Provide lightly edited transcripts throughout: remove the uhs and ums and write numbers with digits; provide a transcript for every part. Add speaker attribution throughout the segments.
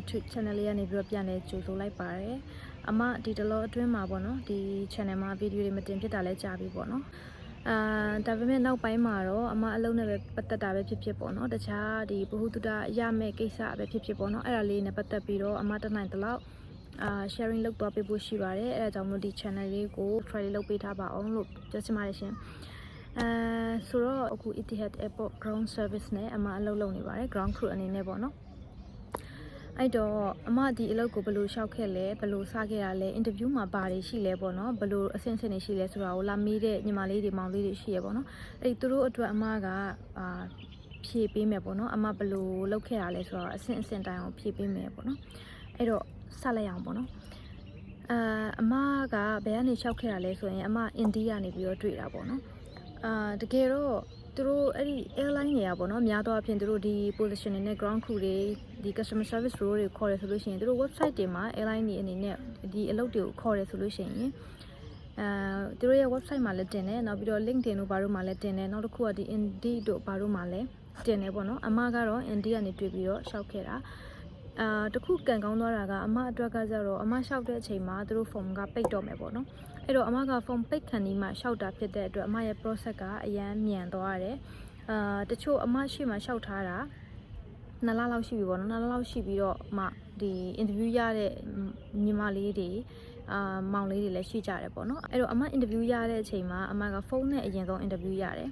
Speaker 1: YouTube channel လေးကနေပြီးတော့ပြန်လဲကြိုဆိုလိုက်ပါတယ်အမဒီတလောအတွင်းမှာပေါ့နော်ဒီ channel မှာဗီဒီယိုတွေမတင်ဖြစ်တာလဲကြာပြီပေါ့နော်ဒါပေမဲ့နောက်ပိုင်းမှာတော့အမအလုံးနဲ့ပဲပတ်သက်တာပဲဖြစ်ဖြစ်ပေါ့နော်တခြားဒီဘ who တုတရမဲ့ကိစ္စပဲဖြစ်ဖြစ်ပေါ့နော်အဲ့ဒါလေးနဲ့ပတ်သက်ပြီးတော့အမတနိုင်တလောက်sharing လုပ်သွားပေးဖို့ရှိပါတယ်အဲ့ဒါကြောင့်မို့ဒီ channel လေးကို try လုပ်ပေးထားပါအောင်လို့ပြောချင်ပါတယ်ရှင်ဆိုတော့အခု Etihad Airport ground service နဲ့အမအလုပ်လုပ်နေပါတယ် ground crew အနေနဲ့ပေါ့နော်အဲ့တော့အမဒီအလုပ်ကိုဘယ်လိုရှောက်ခဲ့လဲဘယ်လိုစခဲ့ရလဲ interview မှာဘာတွေရှိလဲပေါ့နော်ဘယ်လိုအဆင့်တွေရှိလဲဆိုတာကိုလာမေးတဲ့ညီမလေးတွေမောင်လေးတွေရှိရပေါ့နော်အဲ့ဒီသူတို့အတွက်အမကဖြည့်ပေးမယ်ပေါ့နော်အမဘယ်လိုလုပ်ခဲ့ရလဲဆိုတော့အဆင့်တိုင်းအောင်ဖြည့်ပေးမယ်ပေါ့နော်အဲ့တော့စလိုက်အောင်ပေါ့နော်အမကဘယ်ကနေရှောက်ခဲ့ရလဲဆိုရင်အမအိန္ဒိယကနေပြီးတော့တွေ့တာပေါ့နော်တကယ်တော့သူတို့အဲ့ဒီ airline တွေကပေါ့နော်များသောအားဖြင့်သူတို့ဒီ position တွေနဲ့ ground crew တွေဒီ customer service role တွေခေါ်ရဆိုလို့ရှိရင်သူတို့ website တွေမှာ airline တွေအနေနဲ့ဒီအလုပ်တွေကိုခေါ်ရဆိုလို့ရှိရင်သူတို့ရဲ့ website မှာလည်းတင်တယ်နောက်ပြီးတော့ LinkedIn တို့ဘာတို့မှာလည်းတင်တယ်နောက်တစ်ခုကဒီ Indeed တို့ဘာတို့မှာလည်းတင်တယ်ပေါ့နော်အမကတော့ Indeed ကနေတွေ့ပြီးတော့ရှောက်ခဲ့တာတခုကန်ကောင်းသွားတာကအမအတွက်ကကြတော့အမလျှောက်တဲ့အချိန်မှာသူတို့ form ကပိတ်တော့မယ်ပေါ့နော်အဲ့တော့အမက form ပိတ်ခံဒီမှာလျှောက်တာဖြစ်တဲ့အတွက်အမရဲ့ process ကအရန်မြန်သွားတယ်တချို့အမရှိမှလျှောက်ထားတာ2 လလောက်ရှိပြီပေါ့နော်2 လလောက်ရှိပြီးတော့အမဒီ interview ရတဲ့ညီမလေးတွေမောင်လေးတွေလည်းရှိကြတယ်ပေါ့နော်အဲ့တော့အမ interview ရတဲ့အချိန်မှာအမကဖုန်းနဲ့အရင်ဆုံး interview ရတယ်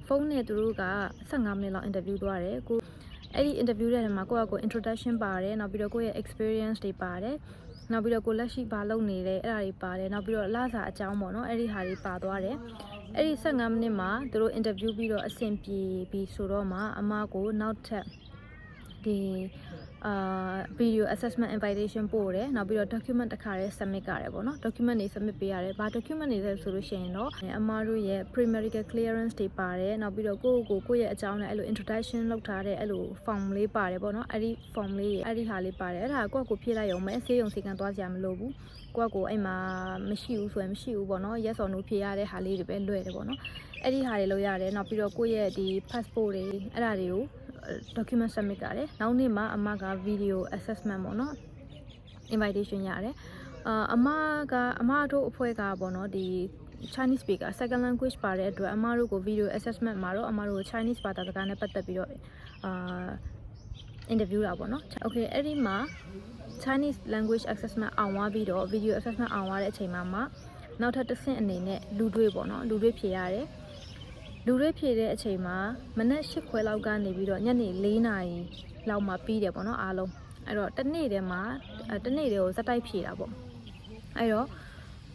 Speaker 1: ဖုန်းနဲ့သူတို့က15 မိနစ်လောက် interview သွားတယ်ကိုအဲ့ဒီ interview တဲ့နေရာမှာကိုယ့်အကို introduction ပါတယ်နောက်ပြီးတော့ကိုယ့်ရဲ့ experience တွေပါတယ်နောက်ပြီးတော့ကိုလက်ရှိဘာလုပ်နေလဲအဲ့ဒါတွေပါတယ်နောက်ပြီးတော့လစာအကြောင်းပေါ့နော်အဲ့ဒီဟာတွေပါသွားတယ်အဲ့ဒီ15 မိနစ်မှာသူတို့ interview ပြီးတော့အဆင်ပြေပြီးဆိုတော့မှအမကိုနောက်ထပ်ဒီvideo assessment invitation ပို့တယ်နောက်ပြီးတော့ document တစ်ခါလေး submit ရတယ်ပေါ့နော် document တွေ submit ပေးရတယ်ဘာ document တွေလဲဆိုလို့ရှိရင်တော့အမတို့ရဲ့ pre-medical clearance တွေပါတယ်နောက်ပြီးတော့ကိုယ့်ရဲ့အကြောင်းနဲ့အဲ့လို introduction လုပ်ထားတဲ့အဲ့လို form လေးပါတယ်ပေါ့နော်အဲ့ဒီ form လေးအဲ့ဒီဟာလေးပါတယ်အဲ့ဒါကိုယ့်ကိုဖြည့်လိုက်ရုံပဲဆေးရုံစီကံသွားစရာမလိုဘူးကိုယ့်ကိုအဲ့မှာမရှိဘူးဆိုရင်မရှိဘူးပေါ့နော် yes or no ဖြည့်ရတဲ့ဟာလေးတွေပဲလွယ်တယ်ပေါ့နော်အဲ့ဒီဟာတွေလုပ်ရတယ်နောက်ပြီးတော့ကိုယ့်ရဲ့ဒီ passport တွေအဲ့ဒါတွေကိုdocument submit ကြတယ်နောက်နေ့မှာအမက video assessment ပေါ့နော် invitation ရတယ်အမတို့အဖွဲ့ကပေါ့နော်ဒီ Chinese speaker second language ပါတဲ့အတွက်အမတို့ကို video assessment မှာတော့အမတို့ Chinese ဘာသာစကားနဲ့ပတ်သက်ပြီးတော့interview တာပေါ့နော် okay အဲ့ဒီမှာ Chinese language assessment အောင်သွားပြီးတော့ video assessment အောင်သွားတဲ့အချိန်မှာနောက်ထပ်တစ်ဆင့်အနေနဲ့လူတွေ့ပေါ့နော်လူတွေ့ဖြေရတယ်လူတွေဖြည့်တဲ့အချိန်မှာမနက်8 ခွဲလောက်ကနေပြီးတော့ညနေ4 နာရီလောက်မှပြီးတယ်ပေါ့နော်အားလုံးအဲ့တော့တစ်နေ့တည်းကိုစက်တိုက်ဖြည့်တာပေါ့အဲ့တော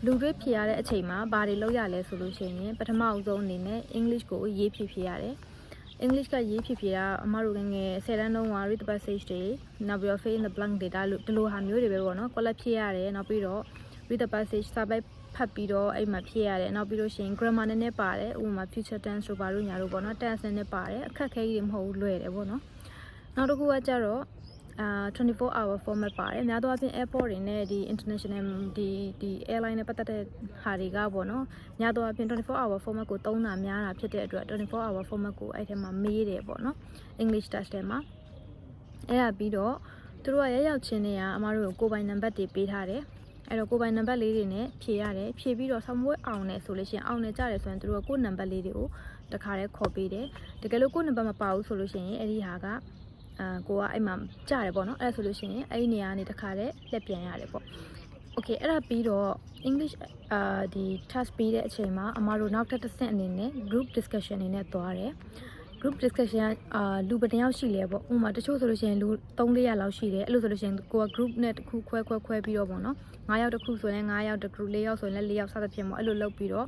Speaker 1: ့လူတွေဖြည့်ရတဲ့အချိန်မှာဘာတွေလုပ်ရလဲဆိုလို့ရှိရင်ပထမအဆုံးအနေနဲ့ English ကိုရေးဖြည့်ရတယ် English ကရေးဖြည့်တာအမတို့ငယ်10 တန်းတုန်းက read the passage တွေနောက်ပြီးတော့ fill in the blank data ဒီလိုဟာမျိုးတွေပဲပေါ့နော် collect ဖြည့်ရတယ်နောက်ပြီးတော့ read the passage စာပိုက်ဖတ်ပြီးတော့အဲ့မှာဖြည့်ရတယ်နောက်ပြီးလို့ရှိရင် grammar နည်းနည်းပါတယ်ဥပမာ future tense တို့ဘာလို့ညာတို့ပေါ့နော် tense နည်းနည်းပါတယ်အခက်ခဲကြီးမဟုတ်ဘူးလွယ်တယ်ပေါ့နော်နောက်တစ်ခုကကြတော့24 hour format ပါတယ်များသောအားဖြင့် airport တွေနဲ့ဒီ international ဒီ airline နဲ့ပတ်သက်တဲ့ဟာတွေကပေါ့နော်များသောအားဖြင့်24 hour format ကိုသုံးတာများတာဖြစ်တဲ့အတွက်24 hour format ကိုအဲ့ထဲမှာမေးတယ်ပေါ့နော် English test ထဲမှာအဲ့ဒါပြီးတော့သူတို့ကရောက်ချင်းနေရအမတို့ကိုပိုင်နံပါတ်တွေပေးထားတယ်အဲ့တော့ကိုပိုင်နံပါတ်လေးတွေနဲ့ဖြည့်ရတယ်ဖြည့်ပြီးတော့ဆောင်မွေးအောင်နဲ့ဆိုလို့ရှိရင်အောင်နဲ့ကြတယ်ဆိုရင်တို့ကကိုနံပါတ်လေးတွေကိုတခါတည်းခေါ်ပေးတယ်တကယ်လို့ကိုနံပါတ်မပါဘူးဆိုလို့ရှိရင်အဲ့ဒီဟာကကိုကအဲ့မှာကြတယ်ပေါ့နော်အဲ့ဒါဆိုလို့ရှိရင်အဲ့ဒီနေရာကနေတခါတည်းလက်ပြန်ရတယ်ပေါ့ okay အဲ့ဒါပြီးတော့ English ဒီ task ပြီးတဲ့အချိန်မှာအမတို့နောက်ထပ်တစ်ဆင့်အနေနဲ့ group discussion အနေနဲ့သွားတယ်group discussion လူဘယ်နှယောက်ရှိလဲပေါ့ဥပမာတချို့ဆိုလို့ရှိရင်လူ3-400လောက်ရှိတယ်အဲ့လိုဆိုလို့ရှိရင်ကိုက group နဲ့တစ်ခုခွဲပြီးတော့ပေါ့နော်9 ယောက်တစ်ခုဆိုရင်9 ယောက်တစ် group 4 ယောက်ဆိုရင်လည်း4 ယောက်စသဖြင့်ပေါ့အဲ့လိုလုပ်ပြီးတော့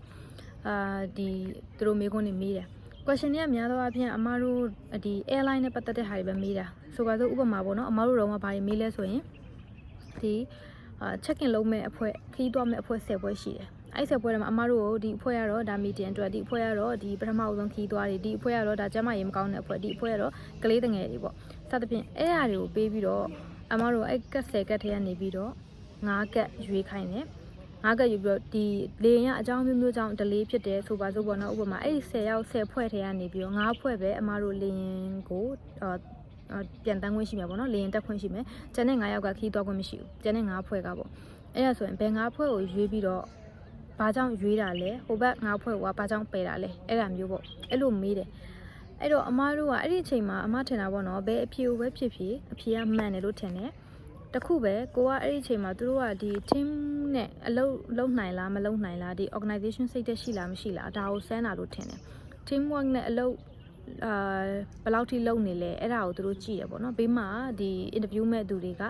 Speaker 1: ဒီသူတို့မေးခွန်းတွေမေးတယ် question တွေကများသောအားဖြင့်အမတို့ဒီ airline နဲ့ပတ်သက်တဲ့ဟာတွေပဲမေးတာဆိုပါစို့ဥပမာပေါ့နော်အမတို့တော့ဘာတွေမေးလဲဆိုရင်ဒီ check in လုပ်မဲ့အဖွဲ့ခီးသွားမဲ့အဖွဲ့10ပွဲရှိတယ်အဲ့10ပွဲထဲမှာအမတို့ဒီအဖွဲ့ကတော့ဒါ meeting အတွက်ဒီအဖွဲ့ကတော့ဒီပထမအဆုံးခီးသွားတယ်ဒီအဖွဲ့ကတော့ဒါကျမရေမကောင်းတဲ့အဖွဲ့ဒီအဖွဲ့ကတော့ကလေးတငယ်တွေပေါ့စသဖြင့်အဲ့အရာတွေကိုပေးပြီးတော့အမတို့အဲ့ကတ်10ကတ်ထဲကနေပြီးတော့9ကတ်ရွေးခိုင်းတယ်9ကတ်ယူပြီးတော့ဒီလေရင်ကအကြောင်းမျိုးကြောင့် delay ဖြစ်တယ်ဆိုပါစို့ပေါ့နော်ဥပမာအဲ့ဒီ10ယောက်10ဖွဲ့ထဲကနေပြီးတော့9ဖွဲ့ပဲအမတို့လေရင်ကို ပြန်တန်းခွင့်ရှိမှာပေါ့နော်လေရင်တက်ခွင့်ရှိမယ်ကျန်တဲ့9ယောက်ကခီးသွားခွင့်မရှိဘူးကျန်တဲ့9ဖွဲ့ကပေါ့အဲ့ဒါဆိုရင်ဘယ်9ဖွဲ့ကိုရွေးပြီးတော့ဘာကြောင့်ရွေးတာလဲဟိုဘက်9ဖွဲ့ကဘာကြောင့်ပယ်တာလဲအဲ့ဒါမျိုးပေါ့အဲ့လိုမေးတယ်အဲ့တော့အမားတို့ကအဲ့ဒီအချိန်မှာအမားထင်တာပေါ့နော်ဘယ်အဖြေကိုပဲဖြစ်ဖြစ်အဖြေကမှန်တယ်လို့ထင်တယ်တခုပဲကိုကအဲ့ဒီအချိန်မှာသူတို့ကဒီ team နဲ့အလုပ်လုပ်နိုင်လားမလုပ်နိုင်လားဒီ organization စိတ်သက်ရှိလားမရှိလားဒါကိုစမ်းတာလို့ထင်တယ် team work နဲ့အလုပ်ဘယ်လောက်ထိလုပ်နေလဲအဲ့ဒါကိုသူတို့ကြည့်ရပေါ့နော်ဘေးမှာဒီ interview မဲ့သူတွေကအ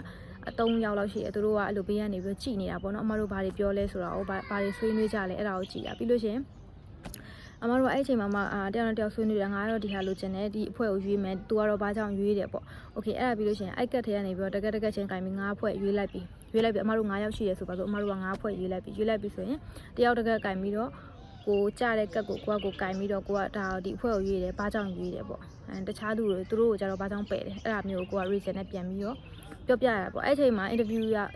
Speaker 1: 3ယောက်လောက်ရှိတယ်သူတို့ကအဲ့လိုဘေးကနေပြီးကြည့်နေတာပေါ့နော်အမတို့ဘာတွေပြောလဲဆိုတာကိုဘာတွေဆွေးနွေးကြလဲအဲ့ဒါကိုကြည့်ရပြီးလို့ရှင်အမတို့ကအဲ့အချိန်မှာတယောက်နဲ့တယောက်ဆွေးနွေးတာငါကတော့ဒီဟာလိုချင်တယ်ဒီအဖွဲ့ကိုရွေးမယ်သူကတော့ဘာကြောင့်ရွေးတယ်ပေါ့โอเคအဲ့ဒါပြီးလို့ရှင်အိုက်ကတ်ထဲကနေပြီးတော့တကက်ချင်းကင်ပြီး9ဖွဲ့ရွေးလိုက်ပြီးအမတို့9ယောက်ရှိတယ်ဆိုပါဆိုအမတို့က9ဖွဲ့ရွေးလိုက်ပြီးဆိုရင်တယောက်တကက်ကင်ပြီးတော့ကိုကြားတဲ့ကက်ကိုကကင်ပြီးတော့ကိုကဒါဒီအဖွဲ့ကိုရွေးတယ်ဘာကြောင့်ရွေးတယ်ပေါ့တခြားသူတို့ကိုကြတော့ဘာကြောင့်ပယ်တယ်အဲ့ဒါမျိုးကိုက reason နဲ့ပြန်ပြီးတော့ပြောပြရတာပေါ့အဲ့ချိန်မှာ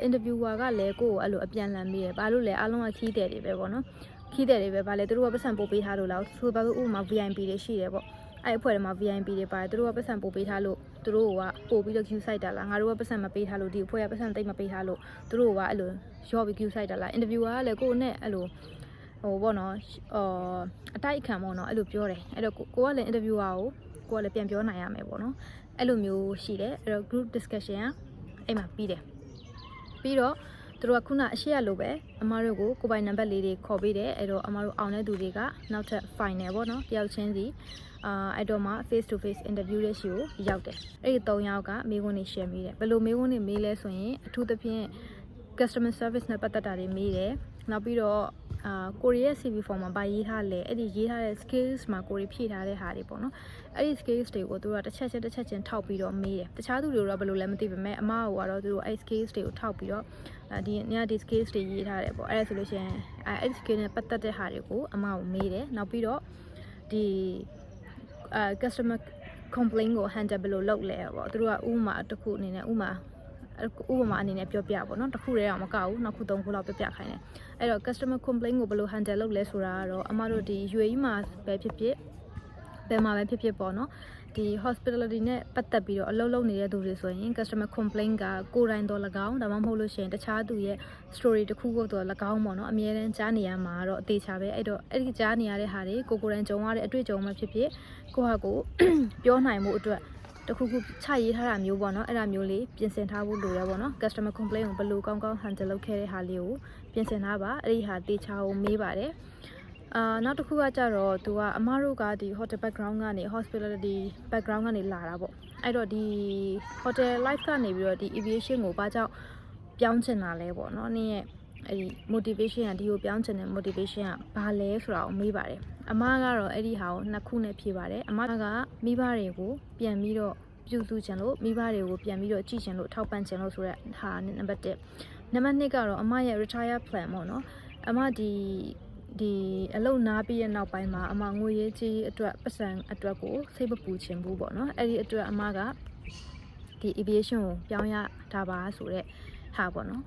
Speaker 1: interviewer ကလည်းကိုကိုအဲ့လိုအပြန်လှန်ပြီးတယ်ဘာလို့လဲအားလုံးကခီးတယ်တွေပဲပေါ့နော်ခီးတယ်တွေပဲဗာလေသူတို့ကပတ်စံပို့ပေးထားလို့လားဆိုပါလို့ဥပမာ VIP တွေရှိတယ်ပေါ့အဲ့အဖွဲ့တွေမှာ VIP တွေပါတယ်သူတို့ကပတ်စံပို့ပေးထားလို့သူတို့ကပို့ပြီးတော့ queue site တာလားငါတို့ကပတ်စံမပေးထားလို့ဒီအဖွဲ့ကပတ်စံတိတ်မပေးထားလို့သူတို့ကအဲ့လိုရော့ပြီး queue site တာလား interviewer ကလည်းကိုနဲ့အဲ့လိုဟိုပေါ့နော်အတိုက်ခံပေါ့နော်အဲ့လိုပြောတယ်အဲ့တော့ကိုကလည်း interviewer ကိုကလည်းပြန်ပြောနိုင်ရမယ်ပေါ့နော်အဲ့လိုမျိုးရှိတယ်အဲ့တော့ group discussion ကအဲ့မှာပြီးတယ်ပြီးတော့သူတို့ကခုနအရှိရလိုပဲအမတို့ကိုပိုင်နံပါတ်လေးတွေခေါ်ပေးတယ်အဲ့တော့အမတို့အောင်တဲ့သူတွေကနောက်ထပ် final ပေါ့နော်တယောက်ချင်းစီအဲ့တော့မှ face to face interview ရဲ့ရှိကိုရောက်တယ်အဲ့ဒီ3ယောက်ကမေးခွန်းတွေ share မိတယ်ဘယ်လိုမေးခွန်းတွေမေးလဲဆိုရင်အထူးသဖြင့် customer service နဲ့ပတ်သက်တာတွေမေးတယ်နောက်ပြီးတော့ကိုရီးယား CV form မှာဗာရေးထားလဲအဲ့ဒီရေးထားတဲ့ skills မှာကိုရီးဖြည့်ထားတဲ့ဟာတွေပေါ့နော်အဲ့ဒီ skills တွေကိုသူတို့ကတစ်ချက်ချင်းထောက်ပြီးတော့မေးတယ်တခြားသူတွေတော့ဘယ်လိုလဲမသိပါမဲ့အမကတော့သူတို့အဲ့ skills တွေကိုထောက်ပြီးတော့ဒီ skills တွေရေးထားတယ်ပေါ့အဲ့ဒါဆိုလို့ရှိရင်အဲ့ skill နဲ့ပတ်သက်တဲ့ဟာတွေကိုအမကိုမေးတယ်နောက်ပြီးတော့ဒီ customer complaint ကို handle ဘယ်လိုလုပ်လဲပေါ့သူတို့ကဥပမာတစ်ခုအနေနဲ့ဥပမာအနေနဲ့ပြောပြပါတော့တစ်ခုတည်းတော့မကောက်ဘူးနောက်ခု3ခုလောက်ပြခိုင်းတယ်အဲ့တော့ customer complaint ကိုဘယ်လို handle လုပ်လဲဆိုတာကတော့အမတို့ဒီ UAE မှာပဲဖြစ်ဘယ်မှာပဲဖြစ်ပေါ့နော်ဒီ hospitality နဲ့ပတ်သက်ပြီးတော့အလုပ်လုပ်နေတဲ့သူတွေဆိုရင် customer complaint ကကိုယ်တိုင်တော့၎င်းဒါမှမဟုတ်လို့ရှိရင်တခြားသူရဲ့ story တစ်ခုခုတော့၎င်းပေါ့နော်အမြဲတမ်းကြားနေရမှာတော့အသေးချာပဲအဲ့တော့အဲ့ဒီကြားနေရတဲ့ဟာတွေကိုယ်တိုင်ကြုံရတဲ့အတွေ့အကြုံမှဖြစ်ကိုဟာကိုပြောနိုင်မှုအတွက်တခုခုချရေးထားတာမျိုးပေါ့နော်အဲ့ဒါမျိုးလေးပြင်ဆင်ထားဖို့လိုရပေါ့နော် customer complaint ကိုဘယ်လိုကောင်းကောင်း handle လုပ်ခဲ့တဲ့ဟာလေးကိုပြင်ဆင်ထားပါအဲ့ဒီဟာတေချာကိုမေးပါတယ်နောက်တစ်ခုကကြတော့သူကအမတို့ကဒီ hotel background ကနေ hospitality background ကနေလာတာပေါ့အဲ့တော့ဒီ hotel life ကနေပြီးတော့ဒီ aviation ကိုဘာကြောင့်ပြောင်းချင်တာလဲပေါ့နော်နင်းရဲ့အဲ့ဒီ motivation ကဒီကိုပြောင်းချင်တဲ့ motivation ကဘာလဲဆိုတာကိုမေးပါတယ်အမကတော့အဲ့ဒီဟာကို2ခုနဲ့ဖြေပါတယ်အမကမိဘတွေကိုပြန်ပြီးတော့ပြုစုချင်လို့မိဘတွေကိုပြန်ပြီးတော့ကြည့်ချင်လို့ထောက်ပံ့ချင်လို့ဆိုတဲ့ဟာနံပါတ်1နံပါတ်2ကတော့အမရဲ့ retire plan ပေါ့နော်အမဒီအလုပ်နားပြီးရဲ့နောက်ပိုင်းမှာအမငွေရေးကြီးအတွက်ပတ်စံအတွက်ကိုစိတ်မပူချင်ဘူးပေါ့နော်အဲ့ဒီအတွက်အမကဒီ aviation ကိုပြောင်းရတာပါဆိုတဲ့ဟာပေါ့နော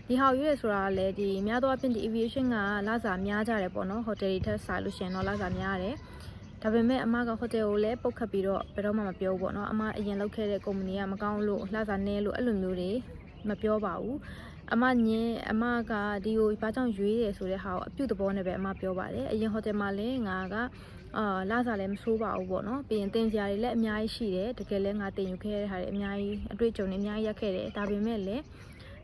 Speaker 1: ်ဒီဟာရွေးရဆိုတာကလည်းဒီများသောအားဖြင့်ဒီ aviation ကလစာများကြတယ်ပေါ့နော် hotel တွေထက်စားလို့ရှိရင်တော့လစာများရတယ်ဒါပေမဲ့အမက hotel ကိုလည်းပုတ်ခတ်ပြီးတော့ဘယ်တော့မှမပြောဘူးပေါ့နော်အမအရင်လုပ်ခဲ့တဲ့ company ကမကောင်းလို့လစာနည်းလို့အဲ့လိုမျိုးတွေမပြောပါဘူးအမကဒီကိုဘာကြောင့်ရွေးတယ်ဆိုတဲ့ဟာကိုအပြုတ်သဘောနဲ့ပဲအမပြောပါတယ်အရင် hotel မှာလည်းငါကလစာလည်းမဆိုးပါဘူးပေါ့နော်ပြီးရင်တင်စရာတွေလည်းအများကြီးရှိတယ်တကယ်လည်းငါတင်ယူခဲ့တဲ့ဟာတွေအများကြီးအတွေ့အကြုံတွေအများကြီးရခဲ့တယ်ဒါပေမဲ့လည်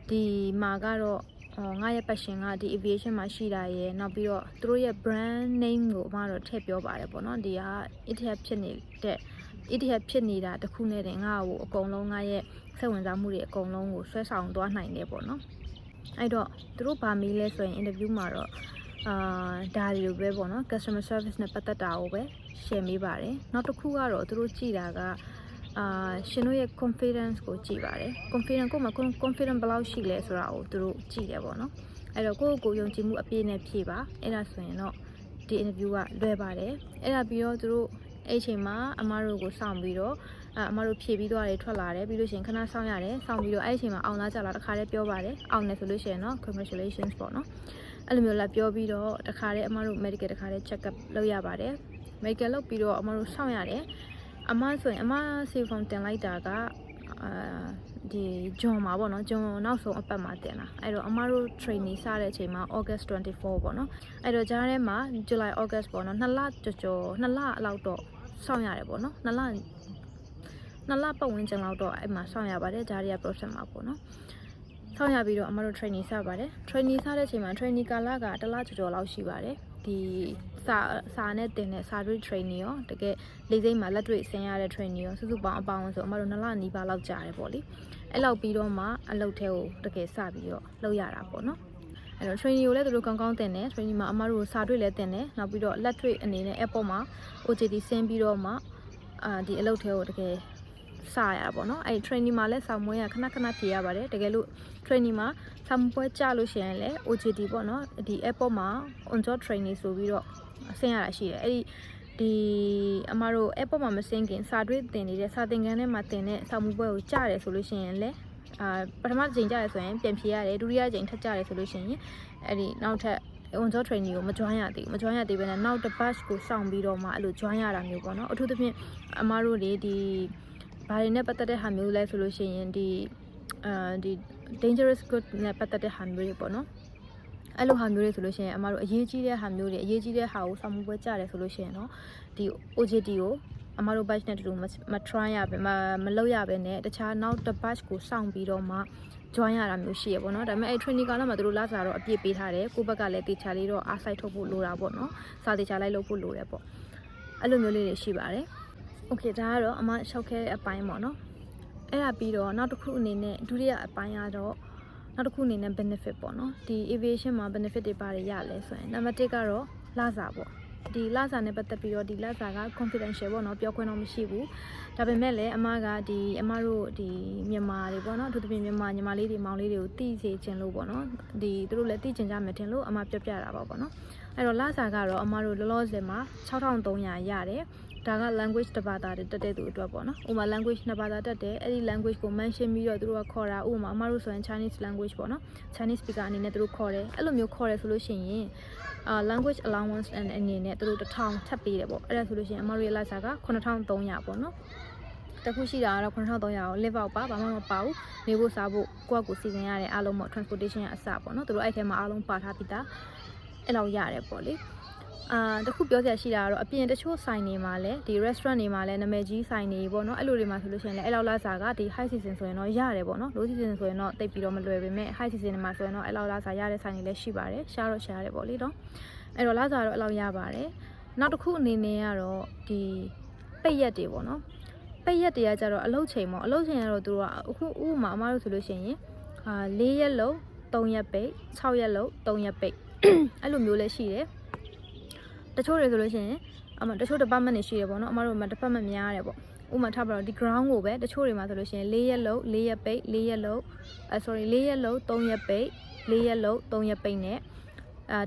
Speaker 1: းဒီမှာကတော့ငါရဲ့ passion ကဒီ aviation မှာရှိတာရယ်နောက်ပြီးတော့သူတို့ရဲ့ brand name ကိုအမတော့ထည့်ပြောပါတယ်ပေါ့နော်ဒီက Etihad ဖြစ်နေတာတခုနဲ့တင်ငါ့ကိုအကုန်လုံးငါရဲ့စိတ်ဝင်စားမှုတွေအကုန်လုံးကိုဆွဲဆောင်သွားနိုင်တယ်ပေါ့နော်အဲ့တော့သူတို့ဗာမေးလဲဆိုရင် interview မှာတော့ဒါတွေလိုပဲပေါ့နော် customer service နဲ့ပတ်သက်တာကိုပဲ share မေးပါတယ်နောက်တစ်ခုကတော့သူတို့ကြည့်တာကရှင်တို့ရဲ့ confidence ကိုကြည့်ပါတယ် confidence ကိုမှ confidence ဘယ်လောက်ရှိလဲဆိုတာကိုသူတို့ကြည့်တယ်ပေါ့နော်အဲ့တော့ကိုယ့်ကိုယ်ယုံကြည်မှုအပြည့်နဲ့ဖြည့်ပါအဲ့ဒါဆိုရင်တော့ဒီ interview ကလွယ်ပါတယ်အဲ့ဒါပြီးတော့သူတို့အဲ့ချိန်မှာအမတို့ကိုစောင့်ပြီးတော့အမတို့ဖြည့်ပြီးသွားတယ်ထွက်လာတယ်ပြီးလို့ရှိရင်ခဏစောင့်ရတယ်စောင့်ပြီးတော့အဲ့ချိန်မှာအောင်လာကြလာတခါတည်းပြောပါတယ်အောင်တယ်ဆိုလို့ရှိရင်တော့ congratulations ပေါ့နော်အဲ့လိုမျိုးလာပြောပြီးတော့တခါတည်းအမတို့ medical တခါတည်း check up လုပ်ရပါတယ် medical လုပ်ပြီးတော့အမတို့စောင့်ရတယ် အမဆိုရင်အမစီဖုန်းတင်လိုက်တာကဒီဂျွန်မှာပေါ့နော်ဂျွန်နောက်ဆုံးအပတ်မှာတင်တာအဲ့တော့အမတို့ training စတဲ့အချိန်မှာ August 24ပေါ့နော်အဲ့တော့ကြားထဲမှာ July August ပေါ့နော်2လကျော်2လလောက်တော့စောင့်ရတယ်ပေါ့နော်2လပတ်ဝန်းကျင်လောက်တော့အဲ့မှာစောင့်ရပါတယ်ကြားထဲက process မှာပေါ့နော်စောင့်ရပြီးတော့အမတို့ training စပါတယ် training စတဲ့အချိန်မှာ training ကာလက1လကျော်လောက်ရှိပါတယ်ဒီစာနဲ့တင်တဲ့စာတွေ့ training ရောတကယ်လေးစိမ့်မှာလက်တွေ့ဆင်းရတဲ့ training ရောစုစုပေါင်းအပေါင်းဆိုအမတို့2လနီးပါးလောက်ကြာတယ်ပေါ့လေအဲ့လောက်ပြီးတော့မှအလုပ်ထဲကိုတကယ်စပြီးတော့လုပ်ရတာပေါ့နော်အဲ့တော့ training ကိုလည်းသူတို့ကောင်းကောင်းတင်တယ် training မှာအမတို့စာတွေ့လည်းတင်တယ်နောက်ပြီးတော့လက်တွေ့အနေနဲ့ airport မှာ OJT ဆင်းပြီးတော့မှဒီအလုပ်ထဲကိုတကယ်စရတာပေါ့နော်အဲ့ training မှာလည်းဆောင်းမွေးရခဏဖြေရပါတယ်တကယ်လို့ training မှာဆောင်းပွဲကြလို့ရှိရင်လည်း OJT ပေါ့နော်ဒီ airport မှာ on job training ဆိုပြီးတော့ဆင်းရတာရှိတယ်အဲ့ဒီအမတို့ airport မှာမဆင်းခင်စာတွေ့တင်နေတဲ့စာသင်ခန်းထဲမှာတင်တဲ့ဆောင်းပွဲကိုကြားတယ်ဆိုလို့ရှိရင်လည်းပထမချိန်ကြားရဆိုရင်ပြန်ဖြေရတယ်ဒုတိယချိန်ထပ်ကြားရဆိုလို့ရှိရင်အဲ့ဒီနောက်ထပ် on job training ကိုမ join ရသေးဘဲနဲ့နောက်တစ် batch ကိုစောင့်ပြီးတော့မှအဲ့လို join ရတာမျိုးပေါ့နော်အထူးသဖြင့်အမတို့တွေဒီဘာတွေနဲ့ပတ်သက်တဲ့ဟာမျိုးလဲဆိုလို့ရှိရင်ဒီ dangerous good နဲ့ပတ်သက်တဲ့ဟာမျိုးတွေပေါ့နော်အဲ့လိုဟာမျိုးတွေဆိုလို့ရှိရင်အမတို့အရေးကြီးတဲ့ဟာမျိုးတွေအရေးကြီးတဲ့ဟာကိုစောင့်မှုပွဲကြတယ်ဆိုလို့ရှိရင်တော့ဒီ OJT ကိုအမတို့ batch နဲ့တူတူမ try ရပဲမလုပ်ရပဲနဲ့တခြားနောက်တစ် batch ကိုစောင့်ပြီးတော့မှ join ရတာမျိုးရှိရပေါ့နော်ဒါပေမဲ့အဲ့ training ကာလမှာသူတို့လာစားတော့အပြည့်ပေးထားတယ်ကိုယ့်ဘက်ကလည်းတေချာလေးတော့အားစိုက်ထုတ်ဖို့လိုတာပေါ့နော်စာတေချာလိုက်လုပ်ဖို့လိုတယ်ပေါ့အဲ့လိုမျိုးလေးတွေရှိပါတယ်โอเคဒါကတော့အမရှောက်ခဲတဲ့အပိုင်းပေါ့နော်အဲ့ဒါပြီးတော့နောက်တစ်ခုအနေနဲ့ဒုတိယအပိုင်းကတော့နောက်တစ်ခုအနေနဲ့ benefit ပေါ့နော်ဒီ aviation မှာ benefit တွေပါတယ်ရလဲဆိုရင်နံပါတ်1ကတော့လစာပေါ့ဒီလစာနဲ့ပတ်သက်ပြီးတော့ဒီလစာက confidential ပေါ့နော်ပြောခွင့်တော့မရှိဘူးဒါပေမဲ့လည်းအမကဒီအမတို့ဒီမြန်မာတွေပေါ့နော်အထူးသဖြင့်မြန်မာညီမလေးတွေမောင်လေးတွေကိုသိစေချင်လို့ပေါ့နော်ဒီသူတို့လည်းသိချင်ကြမယ်ထင်လို့အမပြပြတာပေါ့နော်အဲ့တော့လစာကတော့အမတို့လောလောဆယ်မှာ6300ရတယ်ဒါက language တစ်ဘာသာတက်တဲ့သူအတွက်ပေါ့နော်ဥပမာ language နှစ်ဘာသာတက်တယ်အဲ့ဒီ language ကို mention ပြီးတော့သူတို့ကခေါ်တာဥပမာအမတို့ဆိုရင် Chinese language ပေါ့နော် Chinese speaker အနေနဲ့သူတို့ခေါ်တယ်အဲ့လိုမျိုးခေါ်တယ်ဆိုလို့ရှိရင်language allowance အနေနဲ့သူတို့1000ထပ်ပေးတယ်ပေါ့အဲ့ဒါဆိုလို့ရှိရင်အမတို့ရဲ့လစာက9300ပေါ့နော်တခုရှိတာကတော့9300ကို live out ပါဘာမှမပါဘူးနေဖို့စားဖို့ကိုယ့်အကူစီစဉ်ရတဲ့အားလုံးပေါ့ transportation အစပေါ့နော်သူတို့အဲ့ထဲမှာအားလုံးပါထားပြီးသားအဲ့လောက်ရတယ်ပေါ့လေတခုပြောစရာရှိတာကတော့အပြင်တချို့ဆိုင်တွေမှာလည်းဒီ restaurant တွေမှာလည်းနာမည်ကြီးဆိုင်တွေပေါ့နော်အဲ့လိုတွေမှာဆိုလို့ရှိရင်လည်းအဲ့လောက်လာစားကဒီ high season ဆိုရင်တော့ရတယ်ပေါ့နော် low season ဆိုရင်တော့တိတ်ပြီးတော့မလွယ်ပေမဲ့ high season တွေမှာဆိုရင်တော့အဲ့လောက်လာစားရတဲ့ဆိုင်တွေလည်းရှိပါတယ်ရှားတော့ရှားတယ်ပေါ့လေနော်အဲ့တော့လာစားတော့အဲ့လောက်ရပါတယ်နောက်တစ်ခုအနေနဲ့ကတော့ဒီပိတ်ရက်တွေပေါ့နော်ပိတ်ရက်တွေကကြတော့အလုပ်ချိန်ပေါ့အလုပ်ချိန်ကတော့သူတို့ကအခုဥပမာအမားတို့ဆိုလို့ရှိရင်4ရက်လုံး3ရက်ပိတ်6ရက်လုံး3ရက်ပိတ်အဲ့လိုမျိုးလည်းရှိတယ်တချို့တွေဆိုလို့ရှိရင်တချို့ department တွေရှိတယ်ပေါ့နော်အမတို့မှာ department များတယ်ပေါ့ဥပမာထားပါတော့ဒီ ground ကိုပဲတချို့တွေမှာဆိုလို့ရှိရင်4ရက်လုံး4ရက်ပိတ်4ရက်လုံး4ရက်လုံး3ရက်ပိတ်4ရက်လုံး3ရက်ပိတ်နဲ့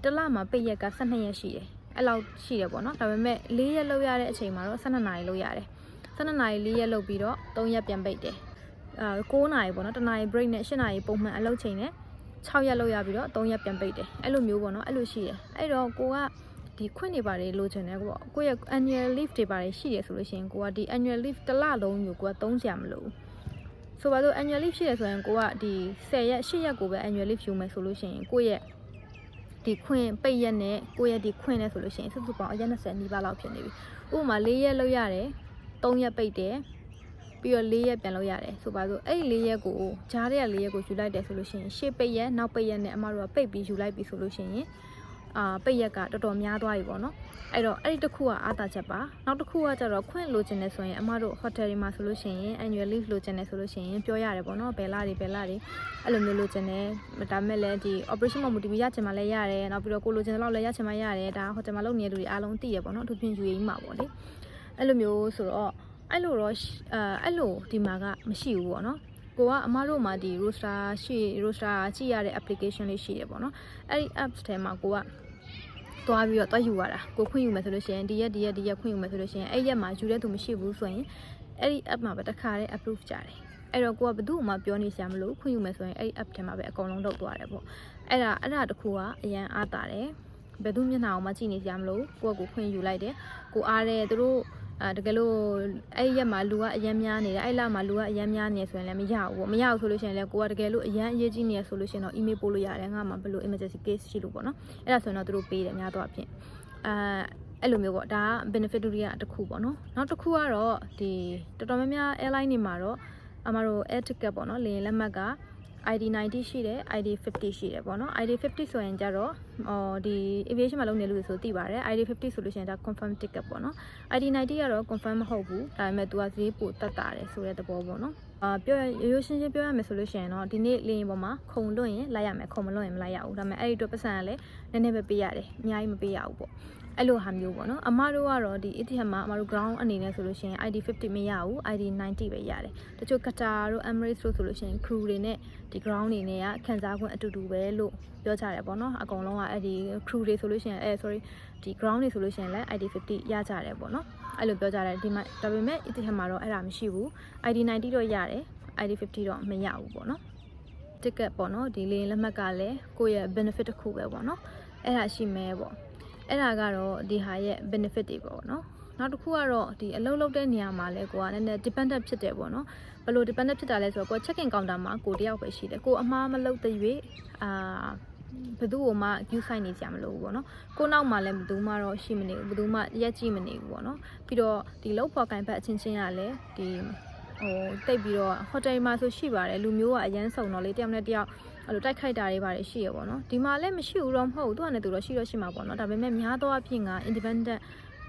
Speaker 1: တစ်လမှာပိတ်ရက်က12ရက်ရှိတယ်အဲ့လောက်ရှိတယ်ပေါ့နော်ဒါပေမဲ့4ရက်လုံးရတဲ့အချိန်မှာတော့12နာရီလုံးရတယ်12နာရီ4ရက်လုံးပြီးတော့3ရက်ပြန်ပိတ်တယ်9နာရီပေါ့နော်1နာရီ break နဲ့8နာရီပုံမှန်အလုပ်ချိန်နဲ့6ရက်လုံးရပြီးတော့3ရက်ပြန်ပိတ်တယ်အဲ့လိုမျိုးပေါ့နော်အဲ့လိုရှိတယ်အဲ့တော့ကိုကဒီခွင့်တွေပါတယ်လိုချင်တယ်ပေါ့ကိုရဲ့ annual leave တွေပါတယ်ရှိတယ်ဆိုလို့ရှိရင်ကိုကဒီ annual leave တစ်လလုံးကိုကိုကသုံးစရာမလိုဘူးဆိုပါတော့ annual leave ရှိတယ်ဆိုရင်ကိုကဒီ10ရက်8ရက်ကိုပဲ annual leave ယူမယ်ဆိုလို့ရှိရင်ကိုရဲ့ဒီခွင့်ပိတ်ရက်နဲ့ကိုရဲ့ဒီခွင့်နဲ့ဆိုလို့ရှိရင်စုစုပေါင်းအရက်20နီးပါးလောက်ဖြစ်နေပြီဥပမာ4ရက်လောက်ရတယ်3ရက်ပိတ်တယ်ပြီးတော့4ရက်ပြန်လောက်ရတယ်ဆိုပါစို့အဲ့4ရက်ကိုဂျားတဲ့4ရက်ကိုယူလိုက်တယ်ဆိုလို့ရှိရင်ရှေ့ပိတ်ရက်နောက်ပိတ်ရက်နဲ့အမတို့ကပိတ်ပြီးယူလိုက်ပြီဆိုလို့ရှိရင်ပိတ်ရက်ကတော်တော်များသွားပြီပေါ့နော်အဲ့တော့အဲ့ဒီတစ်ခုကအားသာချက်ပါနောက်တစ်ခုကကျတော့ခွင့်လိုချင်တယ်ဆိုရင်အမတို့ hotel တွေမှာဆိုလို့ရှိရင် annual leave လိုချင်တယ်ဆိုလို့ရှိရင်ပြောရတယ်ပေါ့နော်ဘယ်လာတွေအဲ့လိုမျိုးလိုချင်တယ်ဒါမဲ့လည်းဒီ operation မှာ motive ရချင်မှလည်းရတယ်နောက်ပြီးတော့ကိုလိုချင်တဲ့လောက်လည်းရချင်မှရတယ်ဒါ hotel မှာလုပ်နေတဲ့လူတွေအားလုံးသိရပေါ့နော်အထူးဖြင့်ယူရေးမှာပေါ့လေအဲ့လိုမျိုးဆိုတော့အဲ့လိုတော့အဲ့လိုဒီမှာကမရှိဘူးပေါ့နော်ကိုကအမတို့မှာဒီ roster ကြည့်ရတဲ့ application လေးရှိတယ်ပေါ့နော်အဲ့ဒီ apps ထဲမှာကိုကသွားပြီးတော့ယူရတာကိုခွင့်ယူမယ်ဆိုလို့ရှိရင်ဒီရက်ခွင့်ယူမယ်ဆိုလို့ရှိရင်အဲ့ရက်မှာယူတဲ့သူမရှိဘူးဆိုရင်အဲ့ဒီ app မှာပဲတစ်ခါတည်း approve ကြတယ်အဲ့တော့ကိုကဘယ်သူ့မှပြောနေစရာမလိုခွင့်ယူမယ်ဆိုရင်အဲ့ဒီ app ထဲမှာပဲအကုန်လုံးလုပ်သွားတယ်ပေါ့အဲ့ဒါတခုကအရန်အားတာတယ်ဘယ်သူမျက်နှာအောင်မှကြည့်နေစရာမလိုကိုကခွင့်ယူလိုက်တယ်ကိုအားတယ်သူတို့ တကယ်လို့အဲ့ရက်မှာလူကအရမ်းများနေတယ်အဲ့လမှာလူကအရမ်းများနေဆိုရင်လည်းမရဘူးပေါ့မရဘူးဆိုလို့ရှိရင်လည်းကိုကတကယ်လို့အရမ်းအရေးကြီးနေဆိုလို့ရှိရင်တော့ email ပို့လို့ရတယ်ငါမှဘယ်လို emergency case ရှိလို့ပေါ့နော်အဲ့ဒါဆိုရင်တော့သူတို့ပေးတယ်များတော့အဖြစ်အဲ့လိုမျိုးပေါ့ဒါက benefit ဒုတိယတစ်ခုပေါ့နော်နောက်တစ်ခုကတော့ဒီတော်တော်များများ airline တွေမှာတော့အမတို့ air ticket ပေါ့နော်လေယာဉ်လက်မှတ်ကID90 ရှိတယ် ID50 ရှိတယ်ပေါ့နော် ID50 ဆိုရင်ကြတော့ဒီ aviation မှာလုပ်နေလို့ဆိုသိပါတယ် ID50 ဆိုလို့ရှိရင်ဒါ confirm ticket ပေါ့နော် ID90 ကတော့ confirm မဟုတ်ဘူးဒါပေမဲ့ तू ကဈေးပိုတက်တာတယ်ဆိုတဲ့သဘောပေါ့နော်ပြောရိုးရှင်းရှင်းပြောရမယ်ဆိုလို့ရှိရင်တော့ဒီနေ့လေယာဉ်ပေါ်မှာခုံလွတ်ရင်လိုက်ရမယ်ခုံမလွတ်ရင်မလိုက်ရဘူးဒါပေမဲ့အဲ့ဒီအတွက်ပတ်စံကလည်းနည်းနည်းပဲပေးရတယ်အများကြီးမပေးရဘူးပေါ့အဲ့လိုဟာမျိုးပေါ့နော်အမတို့ကတော့ဒီ Etihad မှာအမတို့ ground အနေနဲ့ဆိုလို့ရှိရင် ID50 မရဘူး ID90 ပဲရတယ်တချို့ Qatar တို့ Emirates တို့ဆိုလို့ရှိရင် crew တွေနဲ့ဒီ ground တွေနဲ့ကခံစား권အတူတူပဲလို့ပြောကြတယ်ပေါ့နော်အကုန်လုံးကအဲ့ဒီ crew တွေဆိုလို့ရှိရင်sorry ဒီ ground တွေဆိုလို့ရှိရင်လည်း ID50 ရကြတယ်ပေါ့နော်အဲ့လိုပြောကြတယ်ဒီမှာဒါပေမဲ့ Etihad မှာတော့အဲ့ဒါမရှိဘူး ID90 တော့ရတယ် ID50 တော့မရဘူးပေါ့နော် ticket ပေါ့နော်ဒီလေလက်မှတ်ကလည်းကိုယ့်ရဲ့ benefit တစ်ခုပဲပေါ့နော်အဲ့ဒါရှိမဲပေါ့အဲ့ဒါကတော့ဒီဟာရဲ့ benefit တွေပေါ့နော်နောက်တစ်ခုကတော့ဒီအလုပ်လုပ်တဲ့နေရာမှာလဲကိုကနည်းနည်း dependent ဖြစ်တယ်ပေါ့နော်ဘယ်လို dependent ဖြစ်တာလဲဆိုတော့ကို check in counter မှာကိုတယောက်ပဲရှိတယ်ကိုအမှားမလုပ်တဲ့၍ဘယ်သူ့ကိုမှ queue sign နေကြမလို့ဘူးပေါ့နော်ကိုနောက်မှလည်းဘယ်သူမှတော့ရှိမနေဘူးဘယ်သူမှရက်ကြည့်မနေဘူးပေါ့နော်ပြီးတော့ဒီလောက်ပေါ်ကန်ဖက်အချင်းချင်းကလည်းဒီတိတ်ပြီးတော့ hotel မှာဆိုရှိပါတယ်လူမျိုးကအရန်စုံတော့လေတယောက်နဲ့တယောက်အဲ့လိုတိုက်ခိုက်တာတွေပါတယ်ရှိရပေါ့နော်ဒီမှာလည်းမရှိဘူးတော့မဟုတ်ဘူးသူကလည်းသူတော့ရှိတော့ရှိမှာပေါ့နော်ဒါပေမဲ့များသောအားဖြင့်က independent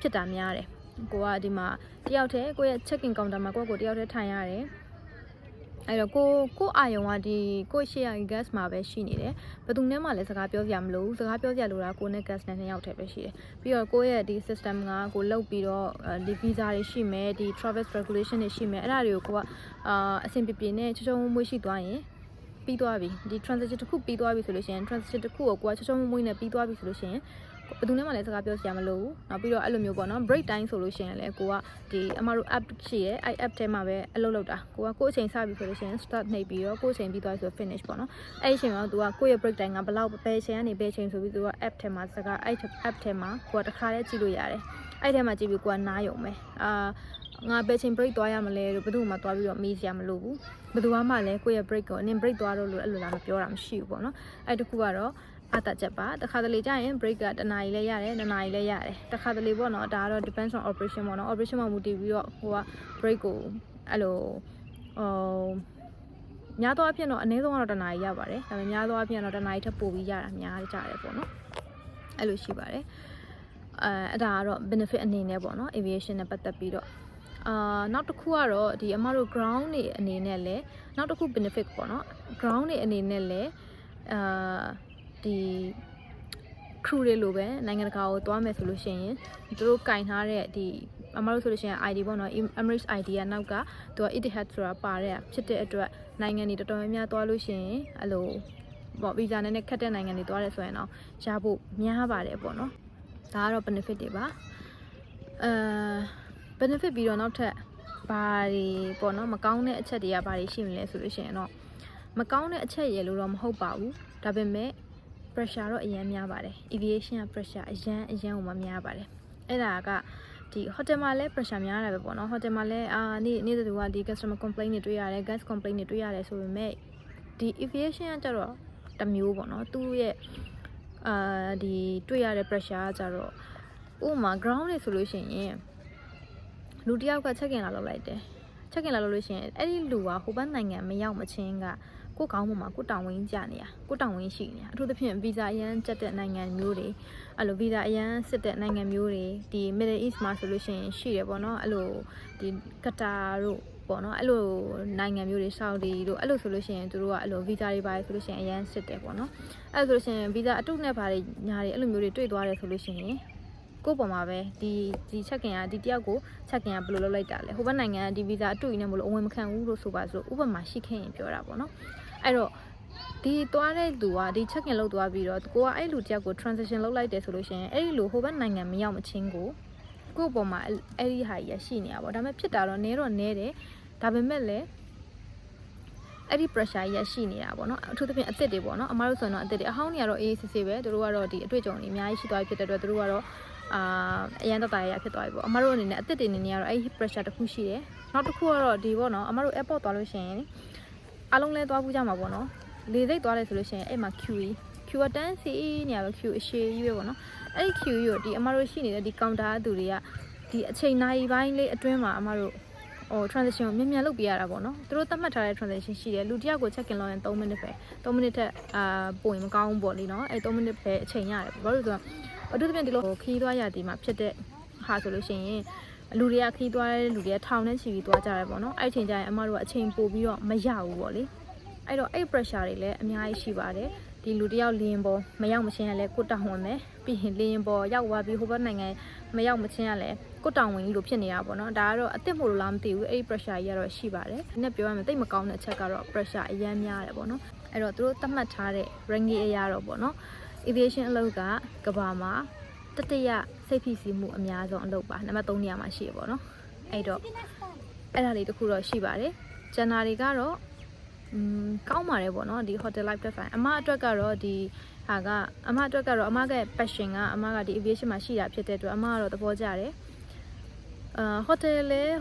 Speaker 1: ဖြစ်တာများတယ်ကိုကဒီမှာတယောက်တည်းကိုရဲ့ check in counter မှာကိုတယောက်တည်းထိုင်ရတယ်အဲ့တော့ကိုအာယုံကဒီကိုရှေ့ရ gas မှာပဲရှိနေတယ်ဘယ်သူနဲ့မှလည်းစကားပြောစရာမလိုဘူးစကားပြောစရာလိုတာကိုနဲ့ gas နဲ့2ယောက်တည်းပဲရှိတယ်ပြီးတော့ကိုရဲ့ဒီ system ကကိုလုတ်ပြီးတော့ဒီ visa တွေရှိမယ်ဒီ travel regulation တွေရှိမယ်အဲ့ဒါတွေကိုကိုကအဆင်ပြေနဲ့ချောချောမွေ့ရှိသွားရင်ပြီးသွားပြီဒီ transaction တစ်ခုပြီးသွားပြီဆိုလို့ရှိရင် transaction တစ်ခုကိုကိုကချောချောမွေ့နဲ့ပြီးသွားပြီဆိုလို့ရှိရင်ဘယ်သူနဲ့မှလည်းစကားပြောစရာမလိုဘူးနောက်ပြီးတော့အဲ့လိုမျိုးပေါ့နော် break time ဆိုလို့ရှိရင်လည်းကိုကဒီအမတို့ app ရှိရဲအဲ့ app ထဲမှာပဲအလုပ်လုပ်တာကိုအချိန်စပြီဆိုလို့ရှိရင် start နှိပ်ပြီးတော့ကိုအချိန်ပြီးသွားပြီဆို finish ပေါ့နော်အဲ့ဒီအချိန်မှာ तू ကကိုရဲ့ break time ကဘယ်လောက်ပဲအချိန်ကနေပဲအချိန်ဆိုပြီး तू က app ထဲမှာစကားအဲ့ app ထဲမှာကိုကတစ်ခါတည်းကြည့်လို့ရတယ်အဲ့ထဲမှာကြည့်ပြီးကိုကနားယုံပဲငါပဲအချိန် break သွားရမလဲလို့ဘယ်သူမှသွားပြီးတော့မေးစရာမလိုဘူးဘယ်သူမှလည်းကိုရဲ့ break ကိုနင် break သွားတော့လို့အဲ့လိုလာမပြောတာမရှိဘူးပေါ့နော်အဲ့တခုကတော့အတာချက်ပါတခါတလေကြာရင် break ကတနာရီလဲရတယ်2နာရီလဲရတယ်တခါတလေပေါ့နော်ဒါကတော့ depends on operation ပေါ့နော် operation မှာမူတည်ပြီးတော့ဟိုက break ကိုအဲ့လိုများသောအားဖြင့်တော့အနည်းဆုံးကတော့2နာရီရပါတယ်ဒါပေမဲ့များသောအားဖြင့်တော့2နာရီထပ်ပိုပြီးရတာများကြတယ်ပေါ့နော်အဲ့လိုရှိပါတယ်အဲ့ဒါကတော့ benefit အနေနဲ့ပေါ့နော် aviation နဲ့ပတ်သက်ပြီးတော့နောက်တစ်ခုကတော့ဒီအမတို့ ground တွေအနေနဲ့လည်းနောက်တစ်ခု benefit ပေါ့နော် ground တွေအနေနဲ့လည်းဒီ crew တွေလိုပဲနိုင်ငံတကာကိုသွားမယ်ဆိုလို့ရှိရင်သူတို့ကင်ထားတဲ့ဒီအမတို့ဆိုလို့ရှိရင် ID ပေါ့နော် Emirates ID ကနောက်ကသူက Etihad ဆိုတာပါတဲ့ဖြစ်တဲ့အတွက်နိုင်ငံတွေတော်တော်များများသွားလို့ရှိရင်အဲ့လိုပေါ့ visa နဲ့ခက်တဲ့နိုင်ငံတွေသွားတယ်ဆိုရင်တော့ရဖို့များပါတယ်ပေါ့နော်ဒါကတော့ benefit တွေပါbenefit ပြီးတော့နောက်ထပ်ဘာတွေပေါ့နော်မကောင်းတဲ့အချက်တွေကဘာတွေရှိမလဲဆိုလို့ရှိရင်တော့မကောင်းတဲ့အချက်ရေလို့တော့မဟုတ်ပါဘူးဒါပေမဲ့ pressure တော့အရင်များပါတယ် aviation က pressure အရင်ကိုမှများပါတယ်အဲ့ဒါကဒီ hotel မှာလည်း pressure များတာပဲပေါ့နော် hotel မှာလည်းနေ့တူကဒီ customer complaint တွေတွေ့ရတယ် guest complaint တွေတွေ့ရတယ်ဆိုပေမဲ့ဒီ aviation ကကျတော့တမျိုးပေါ့နော်သူ့ရဲ့ဒီတွေ့ရတဲ့ pressure ကကျတော့ဥပမာ ground တွေဆိုလို့ရှိရင်လူတယောက်က check in လာလုပ်လိုက်တယ် check in လာလုပ်လို့ရှိရင်အဲ့ဒီလူကဟိုဘက်နိုင်ငံမရောက်မချင်းကကိုကောင်းပေါ်မှာကိုတောင်ဝင်းကြနေရကိုတောင်ဝင်းရှိနေတာအထူးသဖြင့် visa အရန်ကျက်တဲ့နိုင်ငံမျိုးတွေအဲ့လို visa အရန်စစ်တဲ့နိုင်ငံမျိုးတွေဒီ Middle East မှာဆိုလို့ရှိရင်ရှိတယ်ပေါ့နော်အဲ့လိုဒီ Qatar တို့ပေါ့နော်အဲ့လိုနိုင်ငံမျိုးတွေ Saudi တို့အဲ့လိုဆိုလို့ရှိရင်သူတို့ကအဲ့လို visa တွေပါတယ်ဆိုလို့ရှိရင်အရန်စစ်တယ်ပေါ့နော်အဲ့လိုဆိုလို့ရှိရင် visa အတုနဲ့ပါတယ်ညာတွေအဲ့လိုမျိုးတွေတွေ့သွားတယ်ဆိုလို့ရှိရင်ကိုပေါ်မှာပဲဒီချက်ခင်ကဒီတယောက်ကိုချက်ခင်ကဘယ်လိုလုပ်လိုက်တာလဲဟိုဘက်နိုင်ငံကဒီ visa အတူကြီးနဲ့မလို့အဝင်မခံဘူးလို့ဆိုပါစို့ဥပမာရှိခဲ့ရင်ပြောတာပေါ့နော်အဲ့တော့ဒီသွားတဲ့လူကဒီ check in လုပ်သွားပြီးတော့ကိုကအဲ့လူတယောက်ကို transition လုပ်လိုက်တယ်ဆိုလို့ရှိရင်အဲ့ဒီလူဟိုဘက်နိုင်ငံမရောက်မချင်းကိုပေါ်မှာအဲ့ဒီဟာကြီးရရှိနေတာပေါ့ဒါပေမဲ့ဖြစ်တာတော့နဲတယ်ဒါပေမဲ့လည်းအဲ့ဒီ pressure ကြီးရရှိနေတာပေါ့နော်အထူးသဖြင့်အသစ်တွေပေါ့နော်အမားတို့ဆိုရင်တော့အသစ်တွေအဟောင်းတွေကတော့အေးအေးဆေးဆေးပဲသူတို့ကတော့ဒီအတွေ့အကြုံတွေအများကြီးရှိသွားပြီဖြစ်တဲ့အတွက်သူတို့ကတော့ အရန်တတရဖြစ်သွားပြီပေါ့အမတို့အနေနဲ့အသစ်တွေအနေနဲ့ကတော့အဲ့ pressure တစ်ခုရှိတယ်နောက်တစ်ခုကတော့ဒီပေါ့နော်အမတို့ airport သွားလို့ရှိရင်အားလုံးလဲသွားဘူးကြမှာပေါ့နော်လေစိတ်သွားတယ်ဆိုလို့ရှိရင်အဲ့မှာ QE ကတန်းစီနေရတော့ Q အရှိကြီးပဲပေါ့နော်အဲ့ဒီ QE ကိုဒီအမတို့ရှိနေတဲ့ဒီ counter အတူတွေကဒီအချိန်နိုင်ပိုင်းလေးအတွင်းမှာအမတို့transition ကိုမြန်လုပ်ပြရတာပေါ့နော်သူတို့သတ်မှတ်ထားတဲ့ transition ရှိတယ်လူတစ်ယောက်ကို check in လုပ်ရင်3 minute ပဲ3 minute ထက်ပိုရင်မကောင်းဘူးပေါ့လေနော်အဲ့3 minute ပဲအချိန်ရတယ်ဘာလို့လဲဆိုတော့အထူးသဖြင့်ဒီလိုခီးသွားရသည်မှာဖြစ်တဲ့ဟာဆိုလို့ရှိရင်လူတွေကခီးသွားတဲ့လူတွေကထောင်နဲ့ချီပြီးသွားကြတယ်ပေါ့နော်အဲ့အချိန်ကျရင်အမတို့ကအချိန်ပို့ပြီးတော့မရဘူးပေါ့လေအဲ့တော့အဲ့ pressure တွေလည်းအများကြီးရှိပါတယ်ဒီလူတယောက်လင်းပေါ်မရောက်မချင်းရလဲကိုတောင်ဝင်မယ်ပြီးရင်လင်းပေါ်ရောက်သွားပြီးဟိုဘက်နိုင်ငံမရောက်မချင်းရလဲကိုတောင်ဝင်ကြီးလိုဖြစ်နေတာပေါ့နော်ဒါကတော့အစ်စ်မို့လို့လားမသိဘူးအဲ့ဒီ pressure ကြီးကတော့ရှိပါတယ်ဒီနေ့ပြောရမယ်တိတ်မကောင်းတဲ့အချက်ကတော့ pressure အရမ်းများတယ်ပေါ့နော်အဲ့တော့သူတို့သတ်မှတ်ထားတဲ့ ranking အရာတော့ပေါ့နော် aviation အလုပ်ကကဘာမှာတတိယစိတ်ဖိစီးမှုအများဆုံးအလုပ်ပါနံပါတ်3နေရာမှာရှိရပေါ့နော်အဲ့တော့အဲ့ဒါလေးတခုတော့ရှိပါတယ်ကျန်တာတွေကတော့ကောင်းပါတယ်ပေါ့နော်ဒီ hotel life တက်ဆိုင်အမအတွက်ကတော့ဒီဟာကအမအတွက်ကတော့အမရဲ့ passion ကအမကဒီ aviation မှာရှိတာဖြစ်တဲ့အတွက်အမကတော့သဘောကျတယ်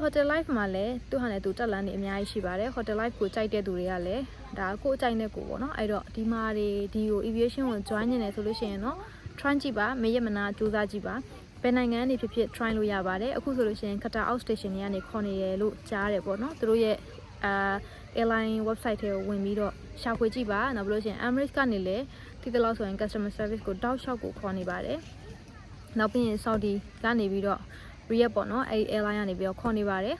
Speaker 1: hotel life မှာလည်းသူ့ဟာနဲ့သူတက်လန်းနေအများကြီးရှိပါတယ် hotel life ကိုကြိုက်တဲ့သူတွေကလည်းဒါကိုအကြိုက်တဲ့ကိုပေါ့နော်အဲ့တော့ဒီမှာဒီကို aviation ကို join နေတယ်ဆိုလို့ရှိရင်တော့ try ကြည့်ပါမရမနာစူးစမ်းကြည့်ပါဘယ်နိုင်ငံကနေဖြစ်ဖြစ် try လို့ရပါတယ်အခုဆိုလို့ရှိရင် Qatar out station တွေကနေခေါ်နေတယ်လို့ကြားတယ်ပေါ့နော်သူတို့ရဲ့airline website ထဲကိုဝင်ပြီးတော့ရှာဖွေကြည့်ပါနောက်ပြီးလို့ရှိရင် Emirates ကနေလည်းဒီတလောက်ဆိုရင် customer service ကိုတောက်လျှောက်ကိုခေါ်နေပါတယ်နောက်ပြီးရင် Saudi ကနေပြီးတော့ Riyadh ပေါ့နော်အဲ့ airline ကနေပြီးတော့ခေါ်နေပါတယ်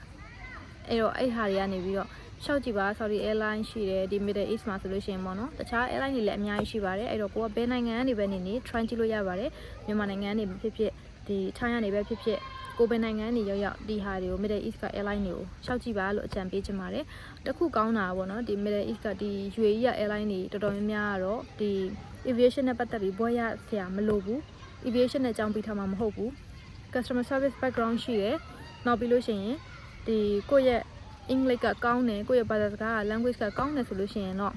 Speaker 1: အဲ့တော့အဲ့ဟာတွေကနေပြီးတော့ရှောက်ကြည့်ပါ Saudi airline ရှိတယ်ဒီ Middle East မှာဆိုလို့ရှိရင်ပေါ့နော်တခြား airline တွေလည်းအများကြီးရှိပါတယ်အဲ့တော့ကိုကဘယ်နိုင်ငံကနေပဲနေ try ကြည့်လို့ရပါတယ်မြန်မာနိုင်ငံကနေဖြစ်ဖြစ်ဒီ China ကနေပဲဖြစ်ဖြစ်ကိုယ်ပဲနိုင်ငံနေရောက်ဒီဟာတွေကို Middle East က airline တွေကိုရှောက်ကြည့်ပါလို့အကြံပေးချင်ပါတယ်တခုကောင်းတာပေါ့နော်ဒီ Middle East ကဒီ UAE က airline တွေတော်တော်များများကတော့ဒီ aviation နဲ့ပတ်သက်ပြီးဘွဲရဆရာမလိုဘူး aviation နဲ့အကြောင်းပေးထားမှာမဟုတ်ဘူး customer service background ရှိတယ်နောက်ပြီးလို့ရှိရင်ဒီကိုယ့်ရဲ့ English ကကောင်းတယ်ကိုယ့်ရဲ့ဘာသာစကားက language ကကောင်းတယ်ဆိုလို့ရှိရင်တော့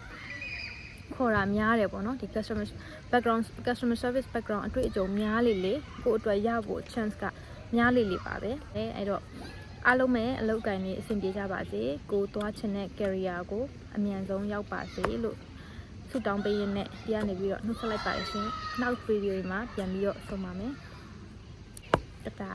Speaker 1: ခေါ်တာများတယ်ပေါ့နော်ဒီ customer service background အတွေ့အကြုံများလေကိုယ့်အတွက်ရဖို့ chance ကများလေပါပဲအဲ့တော့အားလုံးပဲအလုပ်ကိုင်နေအဆင်ပြေကြပါစေကိုသွားချင်တဲ့ career ကိုအမြန်ဆုံးရောက်ပါစေလို့ဆုတောင်းပေးရင်းနဲ့ဒီကနေပြီးတော့နှုတ်ဆက်လိုက်ပါရှင်နောက် video တွေမှာပြန်ပြီးတော့ဆုံပါမယ်တတာ